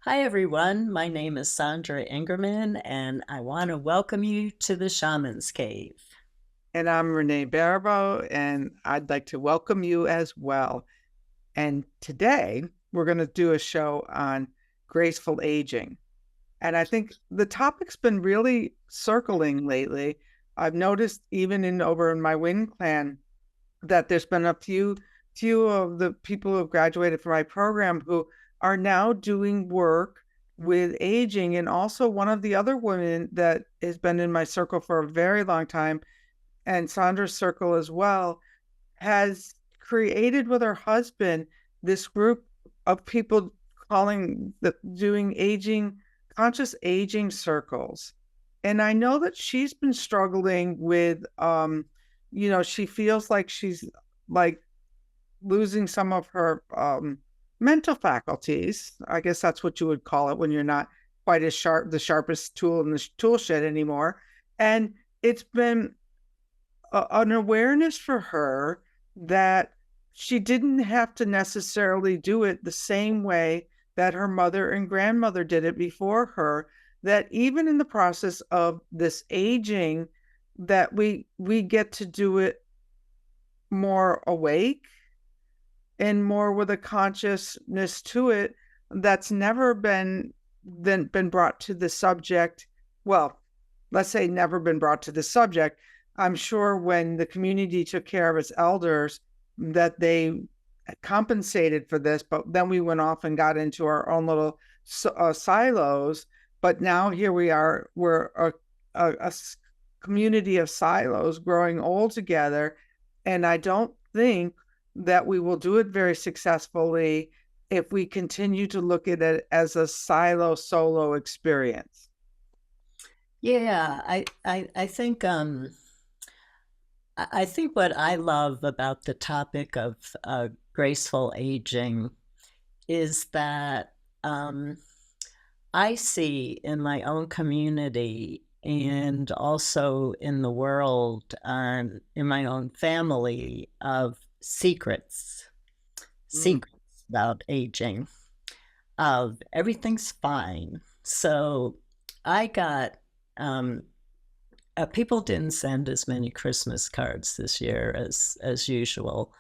Hi, everyone. My name is Sandra Ingerman, and I want to welcome you to the Shaman's Cave. And I'm Renee Baribeau, and I'd like to welcome you as well. And today we're going to do a show on graceful aging. And I think the topic's been really circling lately. I've noticed even in over in my wing clan that there's been a few of the people who have graduated from my program who are now doing work with aging. And also one of the other women that has been in my circle for a very long time and Sandra's circle as well, has created with her husband this group of people calling the doing aging conscious aging circles. And I know that she's been struggling with she feels like she's like losing some of her mental faculties. I guess that's what you would call it when you're not quite as sharp, the sharpest tool in the tool shed anymore. And it's been an awareness for her that she didn't have to necessarily do it the same way that her mother and grandmother did it before her, that even in the process of this aging, that we get to do it more awake and more with a consciousness to it that's never been brought to the subject. Well, let's say never been brought to the subject. I'm sure when the community took care of its elders that they compensated for this, but then we went off and got into our own little silos. But now here we are, we're a community of silos growing old together. And I don't think that we will do it very successfully if we continue to look at it as a silo solo experience. Yeah, I think I think what I love about the topic of graceful aging is that I see in my own community and also in the world, in my own family, of Mm, secrets about aging, of everything's fine. So I got, um, people didn't send as many Christmas cards this year as usual.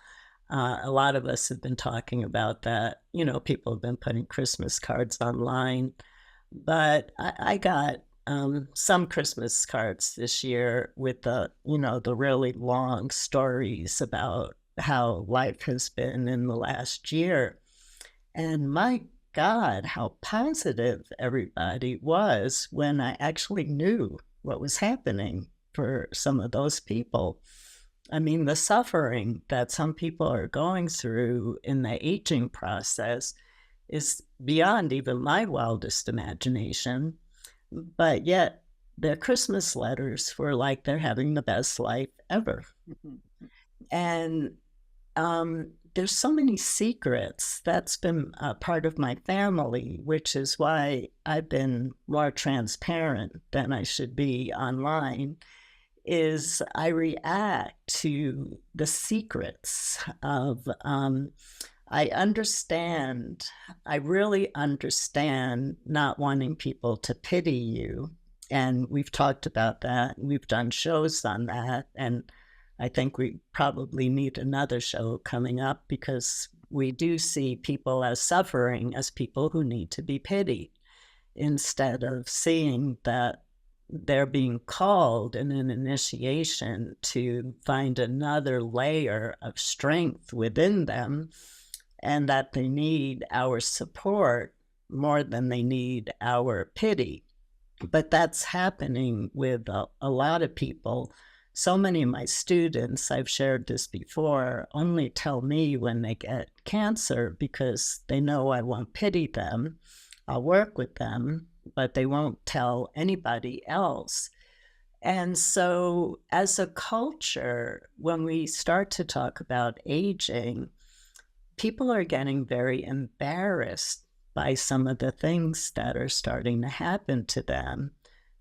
A lot of us have been talking about that. You know, people have been putting Christmas cards online, but I got some Christmas cards this year with the really long stories about how life has been in the last year. And my God, how positive everybody was when I actually knew what was happening for some of those people. I mean, the suffering that some people are going through in the aging process is beyond even my wildest imagination. But yet, their Christmas letters were like they're having the best life ever. mhm, And there's so many secrets. That's been a part of my family, which is why I've been more transparent than I should be online. Is I react to the secrets of. I understand. I really understand not wanting people to pity you, and we've talked about that. We've done shows on that, and I think we probably need another show coming up because we do see people as suffering as people who need to be pitied instead of seeing that they're being called in an initiation to find another layer of strength within them and that they need our support more than they need our pity. But that's happening with a lot of people. So many of my students, I've shared this before, only tell me when they get cancer because they know I won't pity them. I'll work with them, but they won't tell anybody else. And so, as a culture, when we start to talk about aging, people are getting very embarrassed by some of the things that are starting to happen to them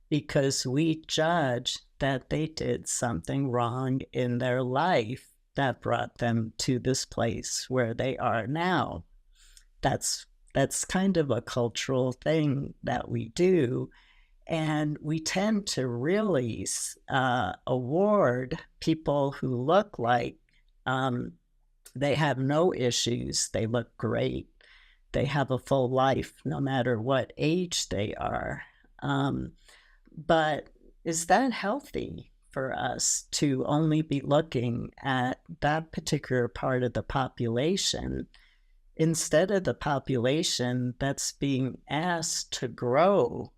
because we judge that they did something wrong in their life that brought them to this place where they are now. That's That's kind of a cultural thing that we do. And we tend to really award people who look like they have no issues, they look great, they have a full life no matter what age they are. But is that healthy for us to only be looking at that particular part of the population instead of the population that's being asked to grow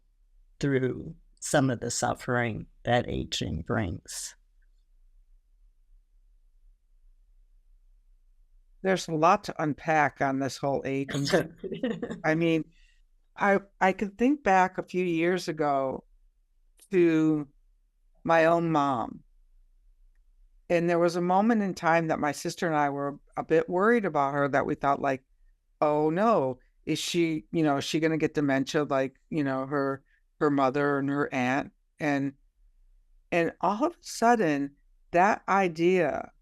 through some of the suffering that aging brings? There's a lot to unpack on this whole aging. I mean, I can think back a few years ago to my own mom. And there was a moment in time that my sister and I were a bit worried about her, that we thought like, oh no, is she, is she going to get dementia like, her mother and her aunt? And all of a sudden that idea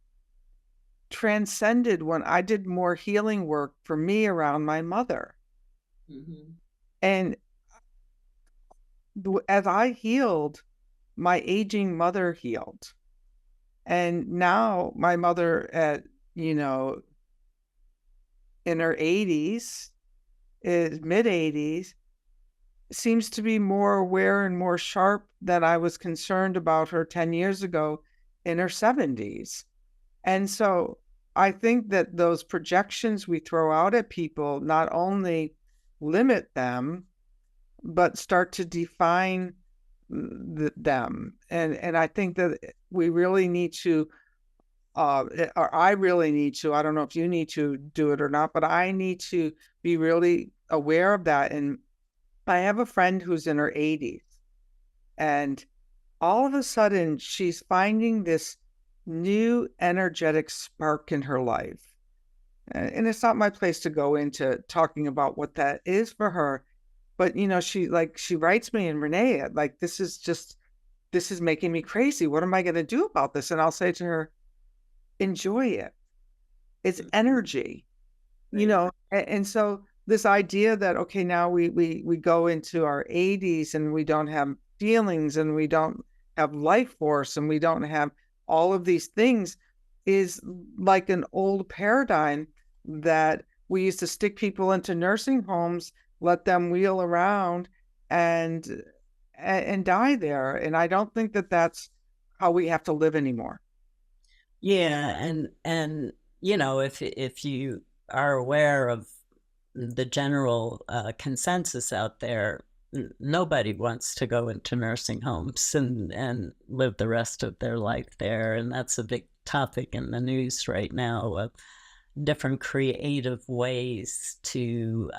transcended when I did more healing work for me around my mother. Mm-hmm. And as I healed, my aging mother healed. And now my mother at, in her 80s, mid 80s, seems to be more aware and more sharp than I was concerned about her 10 years ago in her 70s. And so I think that those projections we throw out at people not only limit them, but start to define them. And I think that we really need to, or I really need to, I don't know if you need to do it or not, but I need to be really aware of that. And I have a friend who's in her 80s, and all of a sudden she's finding this new energetic spark in her life. And it's not my place to go into talking about what that is for her. But, she writes me, and Renee, like, this is making me crazy. What am I going to do about this? And I'll say to her, enjoy it. It's energy, And so this idea that, okay, now we go into our 80s and we don't have feelings and we don't have life force and we don't have all of these things is like an old paradigm that we used to stick people into nursing homes, let them wheel around and die there. And I don't think that that's how we have to live anymore. Yeah. And if you are aware of the general consensus out there, nobody wants to go into nursing homes and live the rest of their life there. And that's a big topic in the news right now, of different creative ways to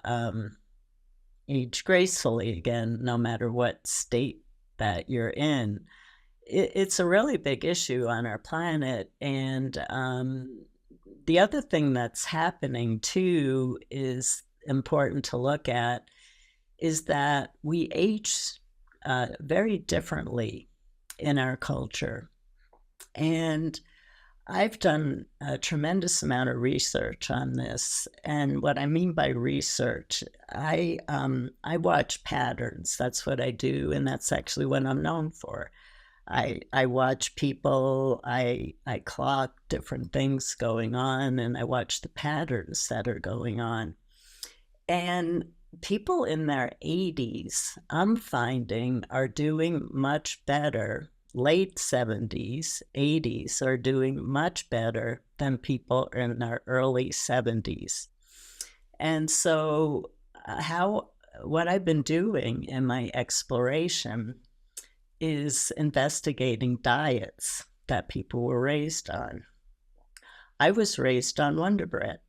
age gracefully again, no matter what state that you're in. It's a really big issue on our planet. And the other thing that's happening too is important to look at is that we age very differently in our culture. And I've done a tremendous amount of research on this. And what I mean by research, I watch patterns. That's what I do. And that's actually what I'm known for. I watch people, I clock different things going on, and I watch the patterns that are going on. And people in their 80s, I'm finding, are doing much better. Late 70s, 80s are doing much better than people in their early 70s. And so what I've been doing in my exploration is investigating diets that people were raised on. I was raised on Wonder Bread.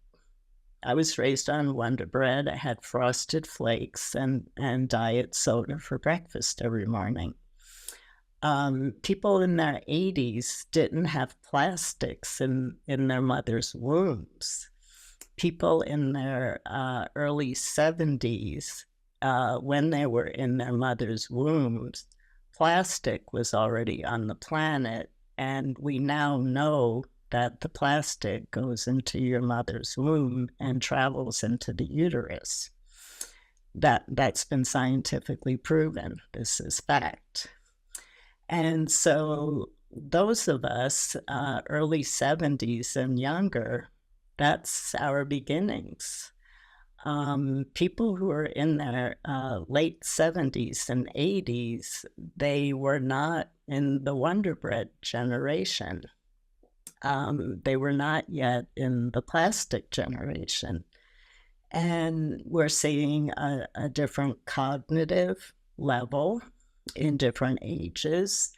I had Frosted Flakes and diet soda for breakfast every morning. People in their 80s didn't have plastics in their mother's wombs. People in their early 70s, when they were in their mother's wombs, plastic was already on the planet, and we now know that the plastic goes into your mother's womb and travels into the uterus. that's been scientifically proven. This is fact. And so those of us early 70s and younger, that's our beginnings. People who are in their late 70s and 80s, they were not in the Wonder Bread generation. They were not yet in the plastic generation. And we're seeing a different cognitive level in different ages.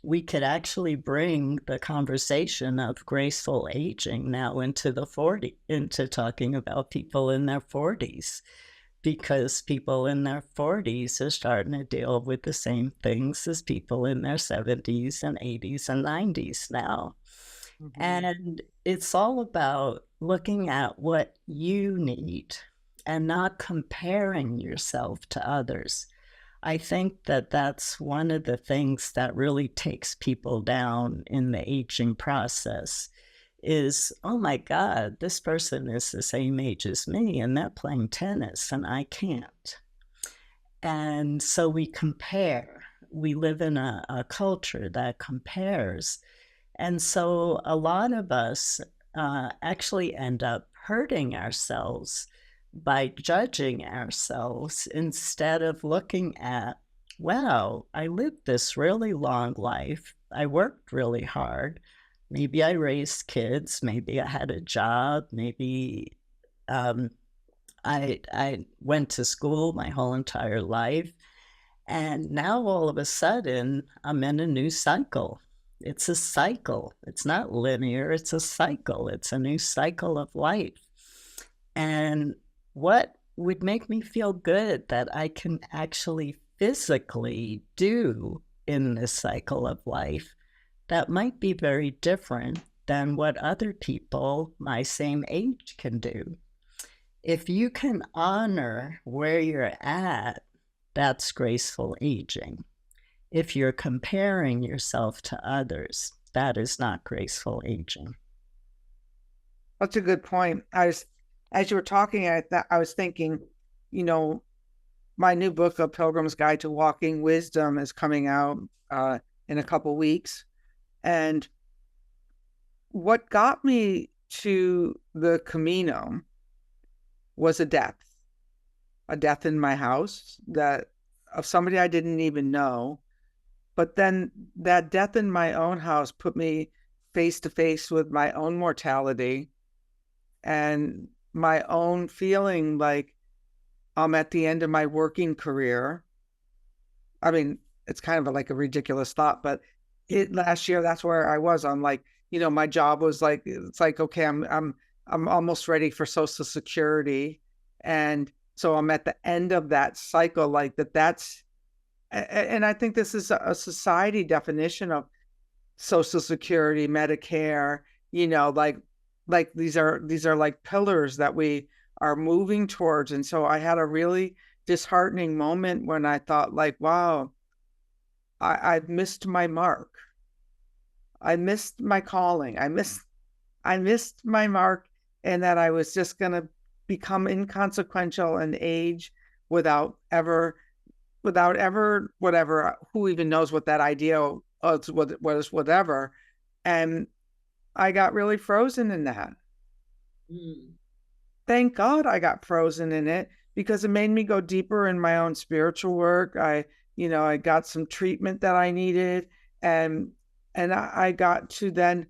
We could actually bring the conversation of graceful aging now into talking about people in their 40s, because people in their 40s are starting to deal with the same things as people in their 70s and 80s and 90s now. Mm-hmm. And it's all about looking at what you need and not comparing yourself to others. I think that that's one of the things that really takes people down in the aging process is, oh my God, this person is the same age as me and they're playing tennis and I can't. And so we compare. We live in a culture that compares. And so a lot of us actually end up hurting ourselves by judging ourselves instead of looking at, wow, I lived this really long life. I worked really hard. Maybe I raised kids. Maybe I had a job. Maybe I went to school my whole entire life. And now all of a sudden, I'm in a new cycle. It's a cycle. It's not linear. It's a cycle. It's a new cycle of life. And what would make me feel good that I can actually physically do in this cycle of life that might be very different than what other people my same age can do. If you can honor where you're at, that's graceful aging. If you're comparing yourself to others, that is not graceful aging. That's a good point. As you were talking, I was thinking, my new book, A Pilgrim's Guide to Walking Wisdom, is coming out in a couple weeks. And what got me to the Camino was a death in my house of somebody I didn't even know. But then that death in my own house put me face to face with my own mortality and my own feeling like I'm at the end of my working career. I mean, it's kind of like a ridiculous thought, but last year, that's where I was. I'm like, my job was like, it's like, okay, I'm almost ready for Social Security. And so I'm at the end of that cycle, like that's, and I think this is a society definition of Social Security, Medicare, like these are like pillars that we are moving towards. And so I had a really disheartening moment when I thought like, wow, I've missed my mark. I missed my calling. I missed my mark, and that I was just going to become inconsequential and age without ever, whatever, who even knows what that idea was, whatever. And I got really frozen in that. Thank God I got frozen in it, because it made me go deeper in my own spiritual work. I got some treatment that I needed, and I got to then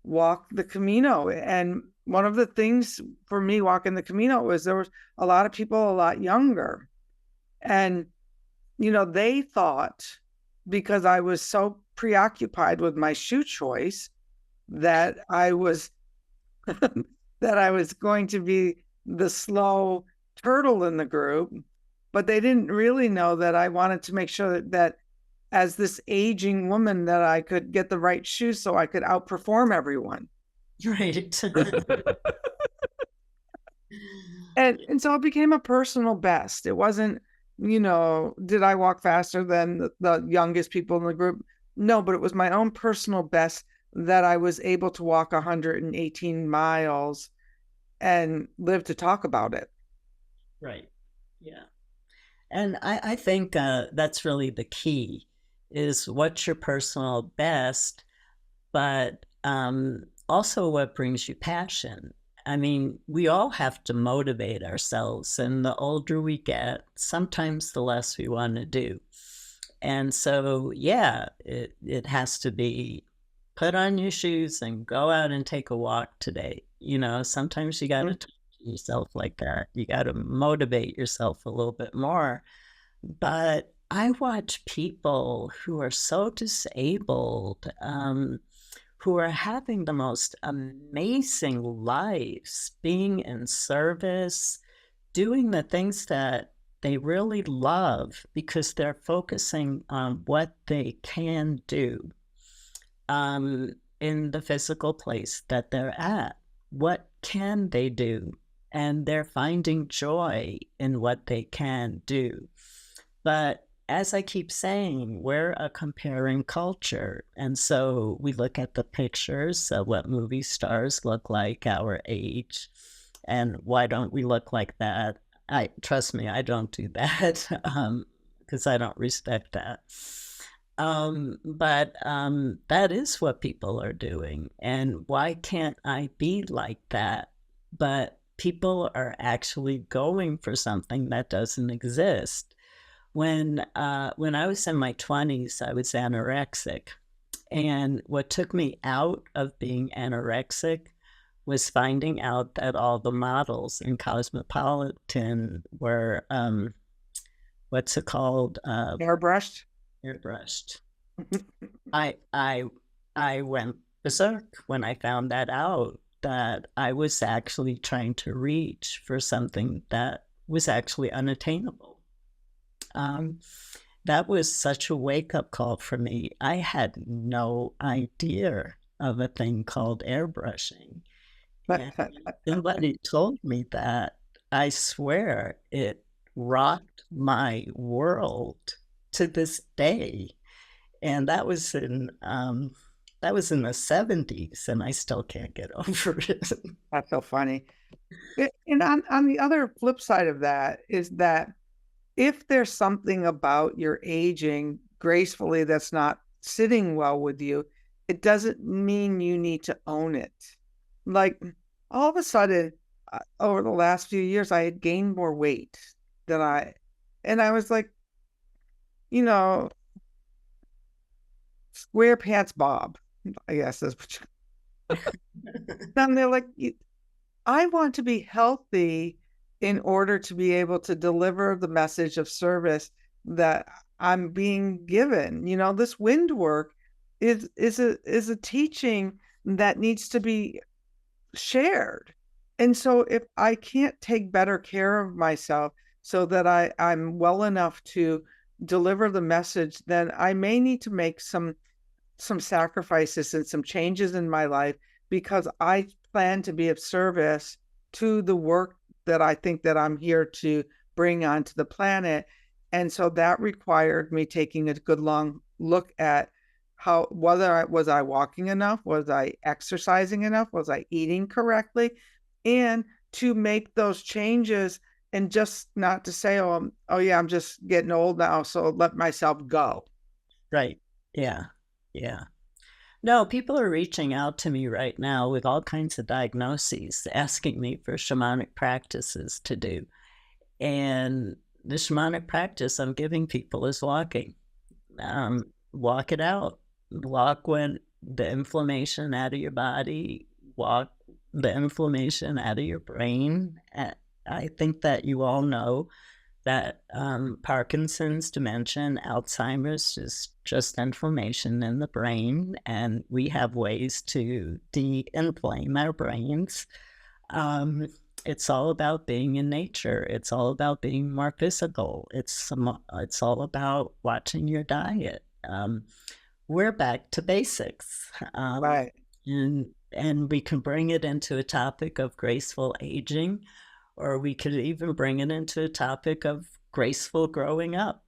walk the Camino. And one of the things for me walking the Camino was there was a lot of people a lot younger. And, they thought, because I was so preoccupied with my shoe choice, that I was that I was going to be the slow turtle in the group. But they didn't really know that I wanted to make sure that as this aging woman, that I could get the right shoes so I could outperform everyone. Right. and so it became a personal best. It wasn't, did I walk faster than the youngest people in the group? No, but it was my own personal best that I was able to walk 118 miles and live to talk about it. Right. Yeah. And I think that's really the key is what's your personal best, but also what brings you passion. I mean, we all have to motivate ourselves, and the older we get, sometimes the less we want to do. And so, yeah, it has to be put on your shoes and go out and take a walk today. You know, sometimes you got to Mhm. talk to yourself like that. You got to motivate yourself a little bit more. But I watch people who are so disabled, who are having the most amazing lives, being in service, doing the things that they really love because they're focusing on what they can do in the physical place that they're at. What can they do? And they're finding joy in what they can do. But as I keep saying, we're a comparing culture. And so we look at the pictures of what movie stars look like our age. And why don't we look like that? I trust me, I don't do that because I don't respect that. But that is what people are doing. And why can't I be like that? But people are actually going for something that doesn't exist. When I was in my 20s, I was anorexic. And what took me out of being anorexic was finding out that all the models in Cosmopolitan were, what's it called? Airbrushed. Airbrushed. I I I went berserk when I found that out that I was actually trying to reach for something that was actually unattainable. Um, that was such a wake up call for me. I had no idea of a thing called airbrushing. And somebody told me that. I swear it rocked my world to this day. And that was in the 70s, and I still can't get over it. That's so funny. And on the other flip side of that is that if there's something about your aging gracefully that's not sitting well with you, it doesn't mean you need to own it. Like all of a sudden, over the last few years, I had gained more weight than and I was like, you know, square pants Bob, I guess is what and they're like, I want to be healthy in order to be able to deliver the message of service that I'm being given. You know, this wind work is a teaching that needs to be shared. And so if I can't take better care of myself so that I'm well enough to deliver the message, then I may need to make some sacrifices and some changes in my life because I plan to be of service to the work that I think that I'm here to bring onto the planet. And so that required me taking a good long look at how whether I was I walking enough, was I exercising enough, was I eating correctly, and to make those changes and just not to say, oh yeah, I'm just getting old now, so let myself go. Right. Yeah. Yeah. No, people are reaching out to me right now with all kinds of diagnoses, asking me for shamanic practices to do. And the shamanic practice I'm giving people is walking. Walk it out. Walk when the inflammation out of your body, walk the inflammation out of your brain. I think that you all know that Parkinson's, dementia, and Alzheimer's is just inflammation in the brain, and we have ways to de-inflame our brains. Um, it's all about being in nature. It's all about being more physical. It's all about watching your diet. We're back to basics, Right. and we can bring it into a topic of graceful aging, or we could even bring it into a topic of graceful growing up.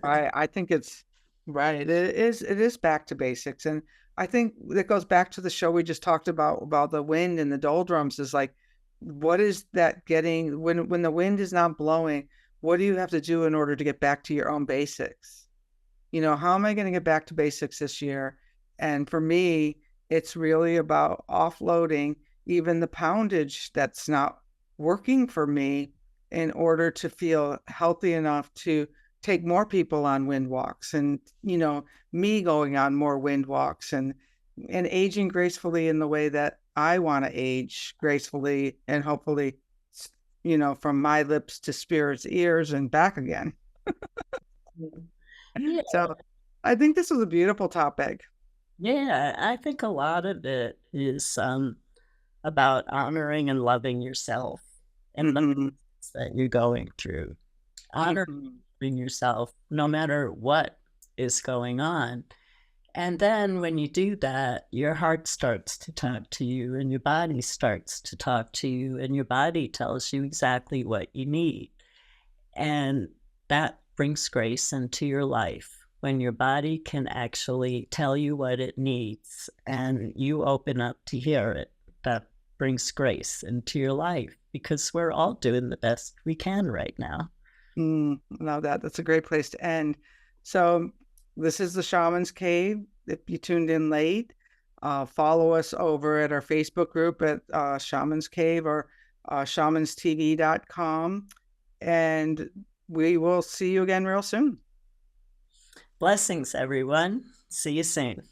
I think it's right. It is back to basics. And I think that goes back to the show we just talked about the wind and the doldrums is like, what is that getting when the wind is not blowing? what do you have to do in order to get back to your own basics? How am I going to get back to basics this year? And for me, it's really about offloading even the poundage that's not working for me in order to feel healthy enough to take more people on wind walks and, me going on more wind walks and aging gracefully in the way that I want to age gracefully and hopefully, from my lips to spirit's ears and back again. Yeah. So I think this was a beautiful topic. Yeah, I think a lot of it is about honoring and loving yourself and the things that you're going through. Honoring yourself no matter what is going on. And then when you do that, your heart starts to talk to you and your body starts to talk to you and your body tells you exactly what you need. And that brings grace into your life when your body can actually tell you what it needs and you open up to hear it. That brings grace into your life because we're all doing the best we can right now. Love that. That's a great place to end. So this is the Shaman's Cave. If you tuned in late, follow us over at our Facebook group at Shaman's Cave or shamanstv.com. And we will see you again real soon. Blessings, everyone. See you soon.